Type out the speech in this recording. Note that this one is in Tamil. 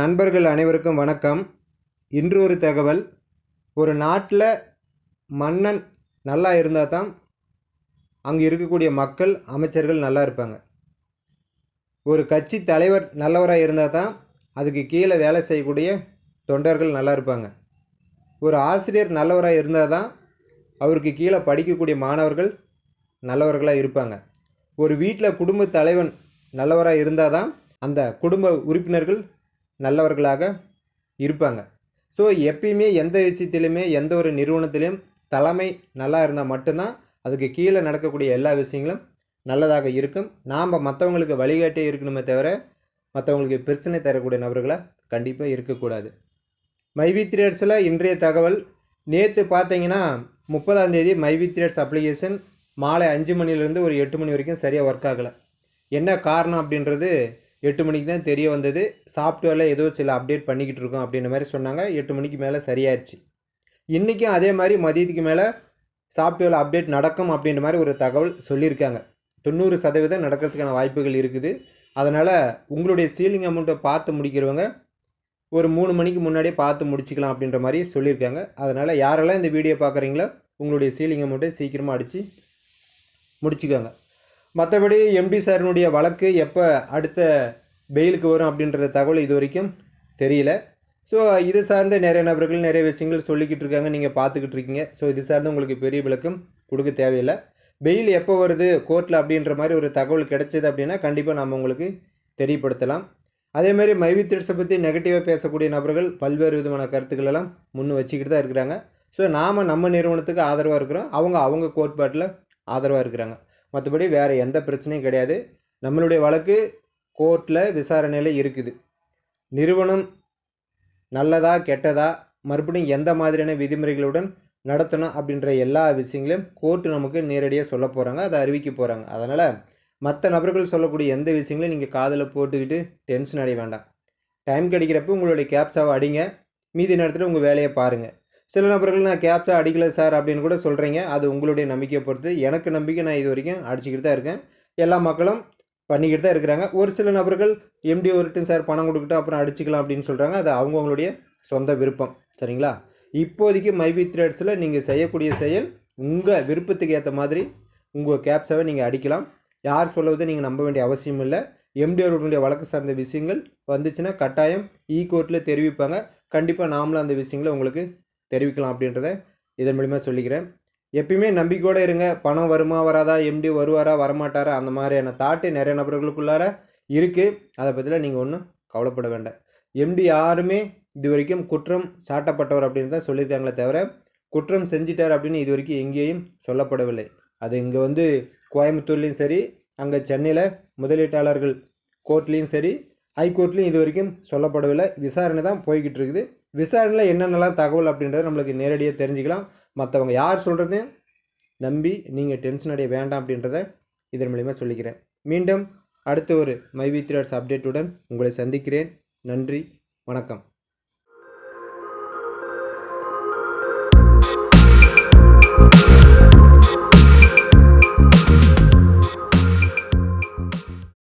நண்பர்கள் அனைவருக்கும் வணக்கம். இன்று ஒரு தகவல். ஒரு நாட்டில் மன்னன் நல்லா இருந்தால் தான் அங்கே இருக்கக்கூடிய மக்கள், அமைச்சர்கள் நல்லா இருப்பாங்க. ஒரு கட்சி தலைவர் நல்லவராக இருந்தால் தான் அதுக்கு கீழே வேலை செய்யக்கூடிய தொண்டர்கள் நல்லா இருப்பாங்க. ஒரு ஆசிரியர் நல்லவராக இருந்தால் தான் அவருக்கு கீழே படிக்கக்கூடிய மாணவர்கள் நல்லவர்களாக இருப்பாங்க. ஒரு வீட்டில் குடும்ப தலைவன் நல்லவராக இருந்தால் தான் அந்த குடும்ப உறுப்பினர்கள் நல்லவர்களாக இருப்பாங்க. ஸோ எப்பயுமே எந்த விஷயத்திலுமே எந்த ஒரு நிறுவனத்திலையும் தலைமை நல்லா இருந்தால் மட்டும்தான் அதுக்கு கீழே நடக்கக்கூடிய எல்லா விஷயங்களும் நல்லதாக இருக்கும். நாம் மற்றவங்களுக்கு வழிகாட்டே இருக்கணுமே தவிர மற்றவங்களுக்கு பிரச்சனை தரக்கூடிய நபர்களாக கண்டிப்பாக இருக்கக்கூடாது. மைவி த்ரேட்ஸில் இன்றைய தகவல். நேற்று பார்த்தீங்கன்னா 30ஆம் தேதி மைவி த்ரேட்ஸ் அப்ளிகேஷன் மாலை 5 மணிலேருந்து ஒரு 8 மணி வரைக்கும் சரியாக ஒர்க் ஆகலை. என்ன காரணம் அப்படின்றது 8 மணிக்கு தான் தெரிய வந்தது. சாஃப்ட்வேரில் ஏதோ சில அப்டேட் பண்ணிக்கிட்டு இருக்கோம் அப்படின்ற மாதிரி சொன்னாங்க. 8 மணிக்கு மேலே சரியாயிடுச்சு. இன்றைக்கும் அதே மாதிரி மதியத்துக்கு மேலே சாஃப்ட்வேரில் அப்டேட் நடக்கும் அப்படின்ற மாதிரி ஒரு தகவல் சொல்லியிருக்காங்க. 90% நடக்கிறதுக்கான வாய்ப்புகள் இருக்குது. அதனால் உங்களுடைய சீலிங் அமௌண்ட்டை பார்த்து முடிக்கிறவங்க ஒரு 3 மணிக்கு முன்னாடியே பார்த்து முடிச்சிக்கலாம் அப்படின்ற மாதிரி சொல்லியிருக்காங்க. அதனால் யாரெல்லாம் இந்த வீடியோ பார்க்குறீங்களோ உங்களுடைய சீலிங் அமௌண்ட்டை சீக்கிரமாக அடித்து முடிச்சுக்கோங்க. மற்றபடி எம்டி சாரினுடைய வழக்கு எப்போ அடுத்த பெயிலுக்கு வரும் அப்படின்ற தகவல் இது வரைக்கும் தெரியல. ஸோ இது சார்ந்த நிறைய நபர்கள் நிறைய விஷயங்கள் சொல்லிக்கிட்டு இருக்காங்க, நீங்கள் பார்த்துக்கிட்டு இருக்கீங்க. ஸோ இது சார்ந்து உங்களுக்கு பெரிய விளக்கம் கொடுக்க தேவையில்லை. பெயில் எப்போ வருது கோர்ட்டில் அப்படின்ற மாதிரி ஒரு தகவல் கிடைச்சது அப்படின்னா கண்டிப்பாக நம்ம உங்களுக்கு தெரியப்படுத்தலாம். அதேமாதிரி மைவி த்ரேட்ஸை பற்றி நெகட்டிவாக பேசக்கூடிய நபர்கள் பல்வேறு விதமான கருத்துக்களெல்லாம் முன் வச்சுக்கிட்டு தான் இருக்கிறாங்க. ஸோ நாம் நம்ம நிறுவனத்துக்கு ஆதரவாக இருக்கிறோம், அவங்க கோட்பாட்டில் ஆதரவாக இருக்கிறாங்க. மற்றபடி வேறு எந்த பிரச்சனையும் கிடையாது. நம்மளுடைய வழக்கு கோர்ட்டில் விசாரணையில் இருக்குது. நிறுவனம் நல்லதா கெட்டதா, மறுபடியும் எந்த மாதிரியான விதிமுறைகளுடன் நடத்தணும் அப்படின்ற எல்லா விஷயங்களையும் கோர்ட்டு நமக்கு நேரடியாக சொல்ல போகிறாங்க, அதை அறிவிக்க போகிறாங்க. அதனால் மற்ற நபர்கள் சொல்லக்கூடிய எந்த விஷயங்களையும் நீங்கள் காதில் போட்டுக்கிட்டு டென்ஷன் அடைய வேண்டாம். டைம் கிடைக்கிறப்ப உங்களுடைய கேப்சாவை அடிங்க, மீதி நேரத்தில் உங்கள் வேலையை பாருங்கள். சில நபர்கள் நான் கேப்சா அடிக்கலை சார் அப்படின்னு கூட சொல்கிறீங்க. அது உங்களுடைய நம்பிக்கையை பொறுத்து. எனக்கு நம்பிக்கை, நான் இது வரைக்கும் அடிச்சுக்கிட்டு தான் இருக்கேன். எல்லா மக்களும் பண்ணிக்கிட்டு தான் இருக்கிறாங்க. ஒரு சில நபர்கள் எம்டி வரட்டும் சார், பணம் கொடுக்கட்டும் அப்புறம் அடிச்சுக்கலாம் அப்படின்னு சொல்கிறாங்க. அது அவங்கவுங்களுடைய சொந்த விருப்பம். சரிங்களா? இப்போதைக்கு மைவி த்ரேட்ஸில் நீங்கள் செய்யக்கூடிய செயல் உங்கள் விருப்பத்துக்கு ஏற்ற மாதிரி உங்கள் கேப்சாவை நீங்கள் அடிக்கலாம். யார் சொல்லுவதை நீங்கள் நம்ப வேண்டிய அவசியம் இல்லை. எம்டி அவர்களுடைய வழக்கு சார்ந்த விஷயங்கள் வந்துச்சுன்னா கட்டாயம் கோர்ட்டில் தெரிவிப்பாங்க. கண்டிப்பாக நாமளும் அந்த விஷயங்களை உங்களுக்கு தெரிவிக்கலாம் அப்படின்றத இதன் மூலிமா சொல்லிக்கிறேன். எப்பயுமே நம்பிக்கையோடு இருங்க. பணம் வருமா வராதா, எம்டி வருவாரா வரமாட்டாரா, அந்த மாதிரியான தாட்டு நிறைய நபர்களுக்குள்ளார இருக்குது. அதை பற்றிலாம் நீங்கள் ஒன்றும் கவலைப்பட வேண்டாம். எம்டி யாருமே இது வரைக்கும் குற்றம் சாட்டப்பட்டவர் அப்படின்னு தான் சொல்லியிருக்காங்களே தவிர குற்றம் செஞ்சிட்டார் அப்படின்னு இது வரைக்கும் எங்கேயும் சொல்லப்படவில்லை. அது இங்கே கோயம்புத்தூர்லேயும் சரி, அங்கே சென்னையில் முதலீட்டாளர்கள் கோர்ட்லேயும் சரி, ஹைகோர்ட்லேயும் இது வரைக்கும் சொல்லப்படவில்லை. விசாரணை தான் போய்கிட்டு இருக்குது. விசாரணையில் என்னென்னலாம் தகவல் அப்படின்றத நம்மளுக்கு நேரடியாக தெரிஞ்சுக்கலாம். மற்றவங்க யார் சொல்கிறதையும் நம்பி நீங்கள் டென்ஷன் அடைய வேண்டாம் அப்படின்றத இதன் மூலிமா சொல்லிக்கிறேன். மீண்டும் அடுத்த ஒரு மைவி த்ரேட்ஸ் அப்டேட்டுடன் உங்களை சந்திக்கிறேன். நன்றி, வணக்கம்.